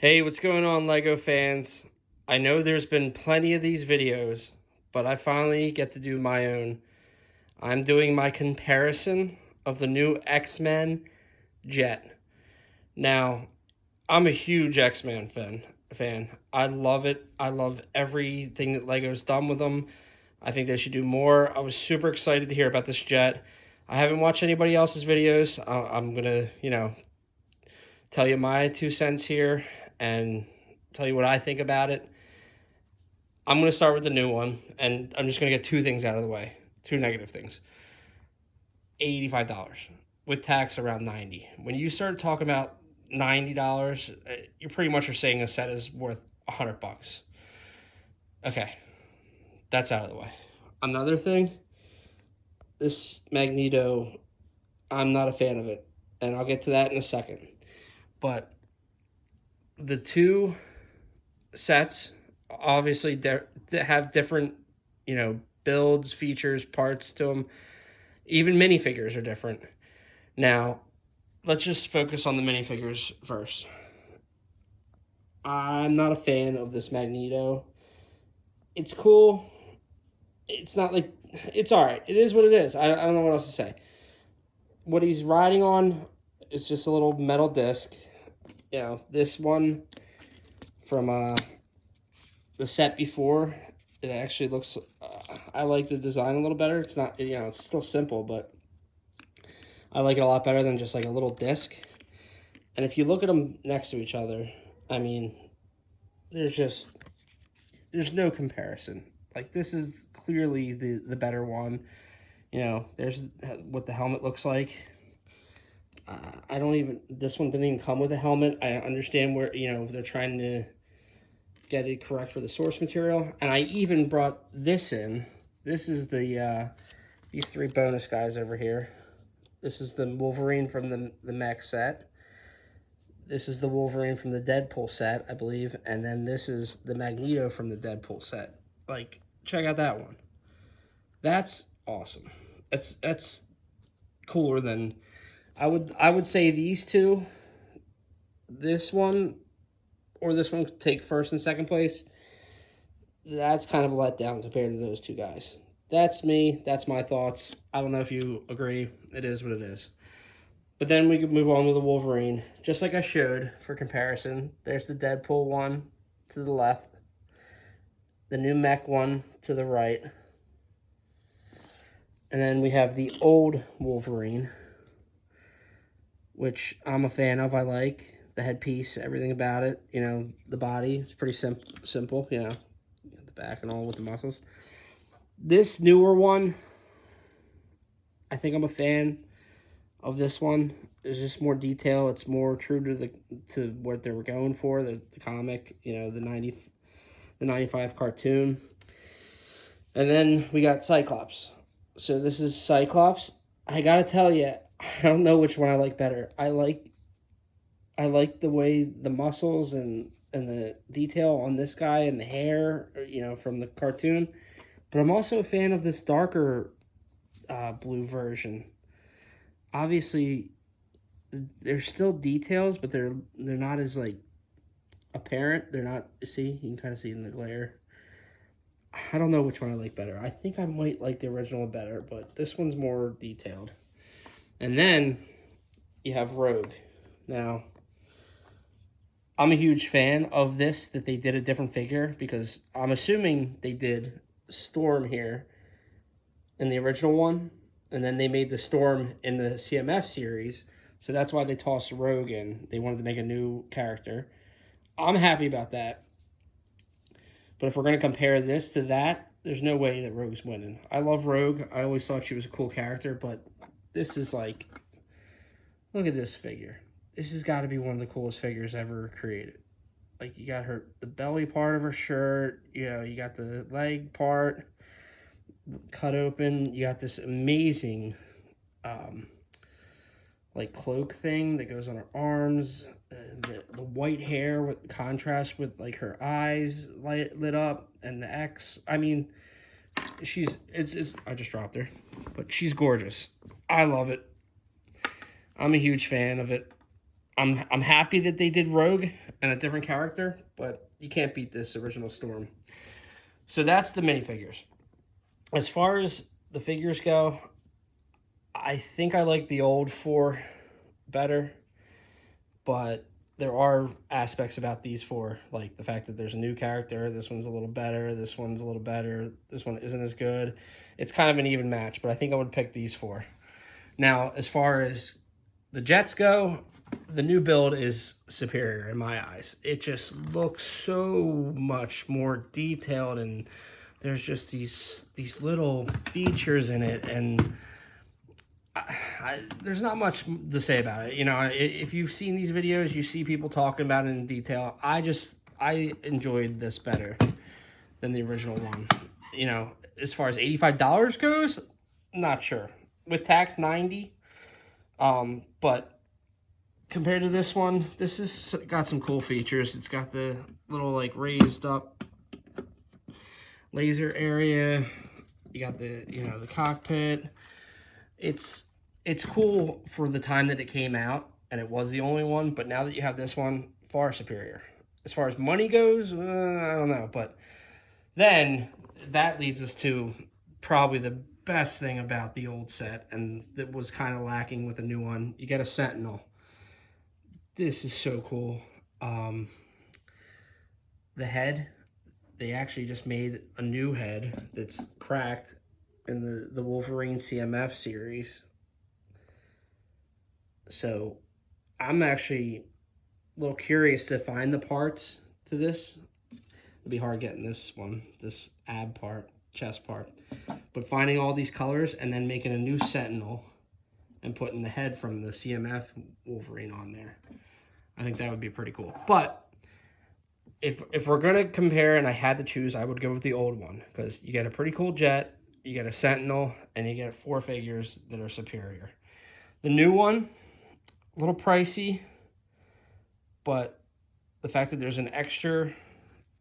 Hey, what's going on, LEGO fans? I know there's been plenty of these videos, but I finally get to do my own. I'm doing my comparison of the new X-Men jet. Now, I'm a huge X-Men fan. I love it. I love everything that LEGO's done with them. I think they should do more. I was super excited to hear about this jet. I haven't watched anybody else's videos. I'm gonna, tell you my 2 cents here and tell you what I think about it. I'm going to start with the new one, and I'm just going to get two things out of the way. Two negative things. $85 with tax around 90. When you start talking about $90, you pretty much are saying a set is worth $100. Okay, that's out of the way. Another thing, this Magneto, I'm not a fan of it, and I'll get to that in a second. But the two sets obviously have different, builds, features, parts to them. Even minifigures are different. Now, let's just focus on the minifigures first. I'm not a fan of this Magneto. It's cool. It's not like it's all right. It is what it is. I don't know what else to say. What he's riding on is just a little metal disc. This one from the set before, it actually looks, I like the design a little better. It's not, it's still simple, but I like it a lot better than just like a little disc. And if you look at them next to each other, I mean, there's no comparison. Like, this is clearly the better one. There's what the helmet looks like. This one didn't even come with a helmet. I understand where, they're trying to get it correct for the source material. And I even brought this in. This is these three bonus guys over here. This is the Wolverine from the mech set. This is the Wolverine from the Deadpool set, I believe. And then this is the Magneto from the Deadpool set. Like, check out that one. That's awesome. That's cooler than, I would say these two, this one or this one, take first and second place. That's kind of a letdown compared to those two guys. That's me. That's my thoughts. I don't know if you agree. It is what it is. But then we could move on to the Wolverine. Just like I showed for comparison, there's the Deadpool one to the left. The new mech one to the right. And then we have the old Wolverine, which I'm a fan of. I like the headpiece, everything about it. The body, it's pretty simple, the back and all with the muscles. This newer one, I think I'm a fan of this one. There's just more detail. It's more true to what they were going for, the comic, the 95 cartoon. And then we got Cyclops. So this is Cyclops. I gotta tell you, I don't know which one I like better. I like the way the muscles and the detail on this guy and the hair, from the cartoon. But I'm also a fan of this darker blue version. Obviously, there's still details, but they're not as like apparent. They're not. See, you can kind of see in the glare. I don't know which one I like better. I think I might like the original better, but this one's more detailed. And then you have Rogue. Now, I'm a huge fan of this, that they did a different figure, because I'm assuming they did Storm here in the original one, and then they made the Storm in the CMF series, so that's why they tossed Rogue in. They wanted to make a new character. I'm happy about that. But if we're going to compare this to that, there's no way that Rogue's winning. I love Rogue. I always thought she was a cool character, but this is like, look at this figure. This has got to be one of the coolest figures ever created. Like, you got the belly part of her shirt, you got the leg part cut open. You got this amazing, like, cloak thing that goes on her arms. The white hair with contrast with, like, her eyes lit up, and the X. I mean, I just dropped her, but she's gorgeous. I love it. I'm a huge fan of it. I'm happy that they did Rogue and a different character, but you can't beat this original Storm. So that's the minifigures. As far as the figures go, I think I like the old 4 better, but there are aspects about these 4, like the fact that there's a new character. This one's a little better. This one's a little better. This one isn't as good. It's kind of an even match, but I think I would pick these 4. Now, as far as the Jets go, the new build is superior in my eyes. It just looks so much more detailed, and there's just these little features in it, and there's not much to say about it. You know, if you've seen these videos, you see people talking about it in detail. I enjoyed this better than the original one. You know, as far as $85 goes, not sure. With tax, $90. But compared to this one, this has got some cool features. It's got the little like raised up laser area. You got the, you know, the cockpit. It's cool for the time that it came out, and it was the only one, but now that you have this one, far superior. As far as money goes, I don't know, but then that leads us to probably the best thing about the old set, and that was kind of lacking with the new one. You get a Sentinel. This is so cool. The head, they actually just made a new head that's cracked in the Wolverine CMF series. So I'm actually a little curious to find the parts to this. It'll be hard getting this one, this ab part, chest part. But finding all these colors and then making a new Sentinel and putting the head from the CMF Wolverine on there, I think that would be pretty cool. But if we're going to compare and I had to choose, I would go with the old one, because you get a pretty cool jet, you get a Sentinel, and you get 4 figures that are superior. The new one, a little pricey, but the fact that there's an extra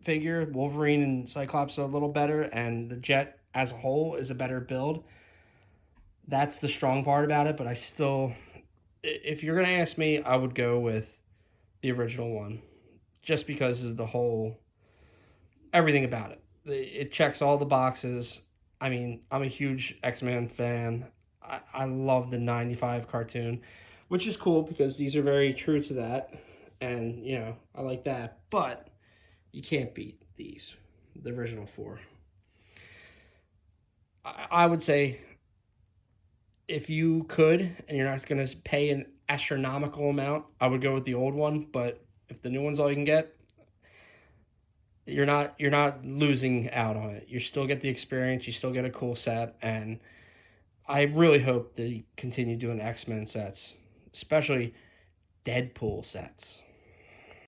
figure, Wolverine and Cyclops are a little better, and the jet as a whole is a better build. That's the strong part about it, but I still, if you're going to ask me, I would go with the original one, just because of the whole, everything about it. It checks all the boxes. I mean, I'm a huge X-Men fan. I love the 95 cartoon, which is cool because these are very true to that. And, you know, I like that. But you can't beat these, the original 4. I would say if you could, and you're not going to pay an astronomical amount, I would go with the old one. But if the new one's all you can get, you're not losing out on it. You still get the experience. You still get a cool set. And I really hope they continue doing X-Men sets, especially Deadpool sets.